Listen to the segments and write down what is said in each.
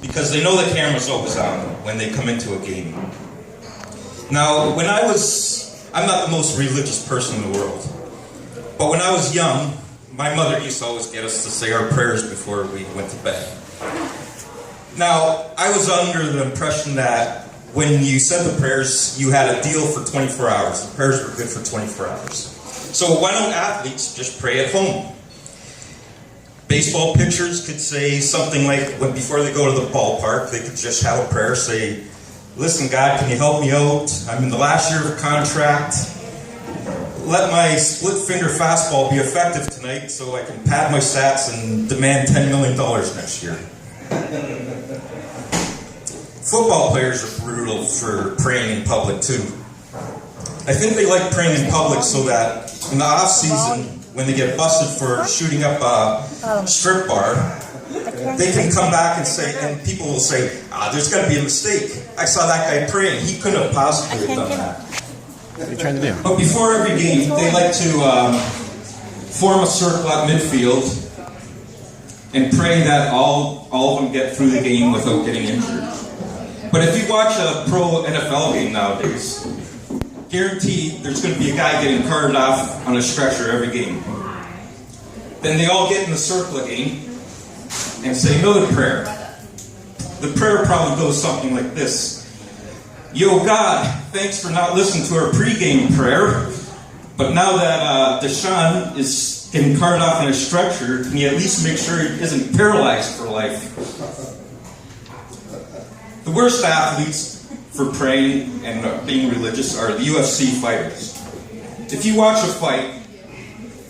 because they know the camera's always on when they come into a game. Now, I'm not the most religious person in the world, but when I was young, my mother used to always get us to say our prayers before we went to bed. Now, I was under the impression that when you said the prayers, you had a deal for 24 hours. The prayers were good for 24 hours. So why don't athletes just pray at home? Baseball pitchers could say something like, before they go to the ballpark, they could just have a prayer, say, "Listen, God, can you help me out? I'm in the last year of a contract. Let my split finger fastball be effective tonight so I can pad my stats and demand $10 million next year." Football players are brutal for praying in public too. I think they like praying in public so that in the off season, when they get busted for shooting up a strip bar, they can come back and say, and people will say, "There's got to be a mistake. I saw that guy praying. He couldn't have possibly have done that." What are you trying to do? But before every game, they like to form a circle at midfield and pray that all of them get through the game without getting injured. But if you watch a pro NFL game nowadays, guaranteed there's going to be a guy getting carted off on a stretcher every game. Then they all get in the circle again and say another prayer. The prayer probably goes something like this: "Yo, God, thanks for not listening to our pregame prayer, but now that Deshaun is getting carted off on a stretcher, can you at least make sure he isn't paralyzed for life?" The worst athletes for praying and being religious are the UFC fighters. If you watch a fight,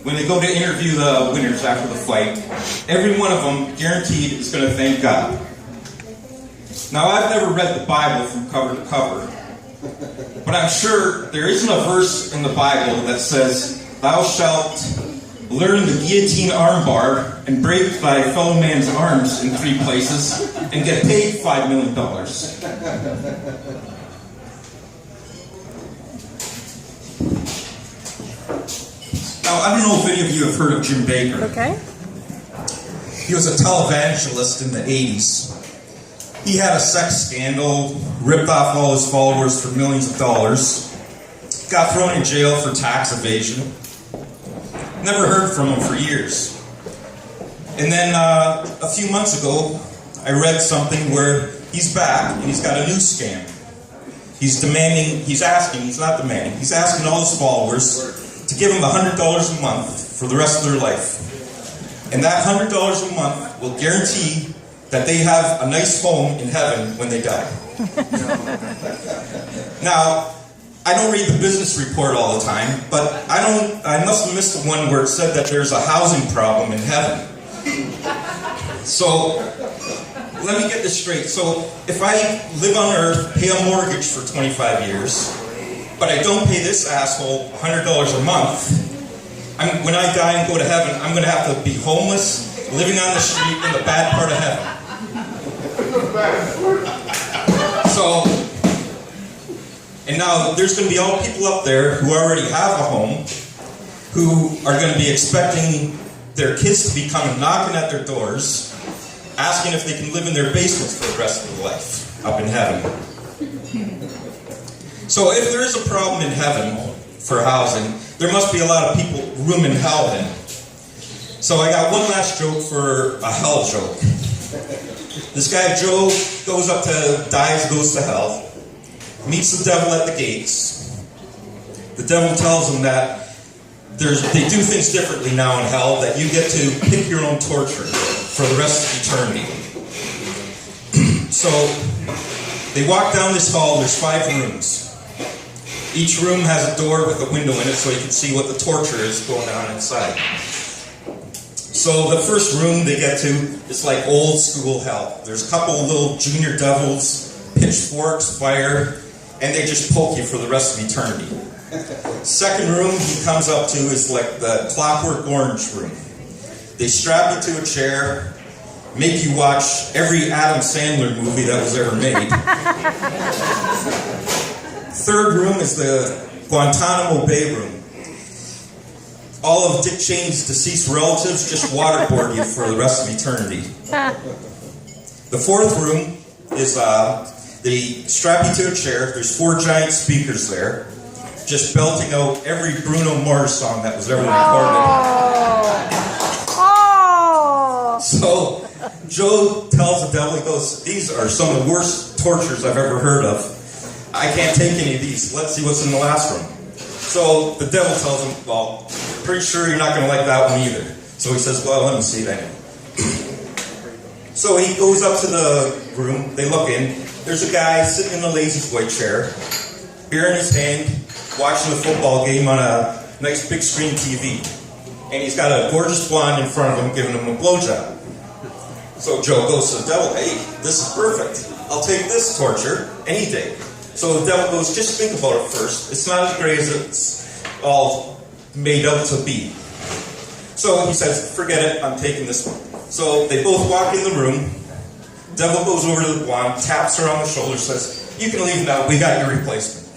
when they go to interview the winners after the fight, every one of them, guaranteed, is going to thank God. Now, I've never read the Bible from cover to cover, but I'm sure there isn't a verse in the Bible that says, "Thou shalt learn the guillotine armbar and break thy fellow man's arms in 3 places and get paid $5 million. Now, I don't know if any of you have heard of Jim Baker. Okay. He was a televangelist in the 80s. He had a sex scandal, ripped off all his followers for millions of dollars, got thrown in jail for tax evasion. Never heard from him for years. And then a few months ago, I read something where he's back and he's got a new scam. He's asking all his followers to give him $100 a month for the rest of their life. And that $100 a month will guarantee that they have a nice home in heaven when they die. Now, I don't read the business report all the time, but I must have missed the one where it said that there's a housing problem in heaven. So, let me get this straight. So, if I live on earth, pay a mortgage for 25 years, but I don't pay this asshole $100 a month, when I die and go to heaven, I'm going to have to be homeless, living on the street in the bad part of heaven. So, and now there's going to be all people up there who already have a home, who are going to be expecting their kids to be coming knocking at their doors, asking if they can live in their basements for the rest of their life up in heaven. So if there is a problem in heaven for housing, there must be a lot of room in hell then. So I got one last joke for a hell joke. This guy Joe goes to hell, meets the devil at the gates. The devil tells him that they do things differently now in hell, that you get to pick your own torture for the rest of eternity. So they walk down this hall, there's 5 rooms. Each room has a door with a window in it so you can see what the torture is going on inside. So the first room they get to is like old school hell. There's a couple of little junior devils, pitchforks, fire, and they just poke you for the rest of eternity. Second room he comes up to is like the Clockwork Orange room. They strap you to a chair, make you watch every Adam Sandler movie that was ever made. Third room is the Guantanamo Bay room. All of Dick Cheney's deceased relatives just waterboard you for the rest of eternity. The fourth room is they strap you to a chair. There's 4 giant speakers there, just belting out every Bruno Mars song that was ever recorded. Oh. So Joe tells the devil, he goes, "These are some of the worst tortures I've ever heard of. I can't take any of these. Let's see what's in the last room." So the devil tells him, "Well, pretty sure you're not going to like that one either." So he says, "Well, let me see then." So he goes up to the room. They look in. There's a guy sitting in a lazy boy chair, beer in his hand, watching a football game on a nice big screen TV. And he's got a gorgeous blonde in front of him giving him a blowjob. So Joe goes to the devil, "Hey, this is perfect. I'll take this torture any day." So the devil goes, "Just think about it first. It's not as great as it's all made out to be." So he says, "Forget it, I'm taking this one." So they both walk in the room. Devil goes over to the blonde, taps her on the shoulder, says, "You can leave now, we got your replacement."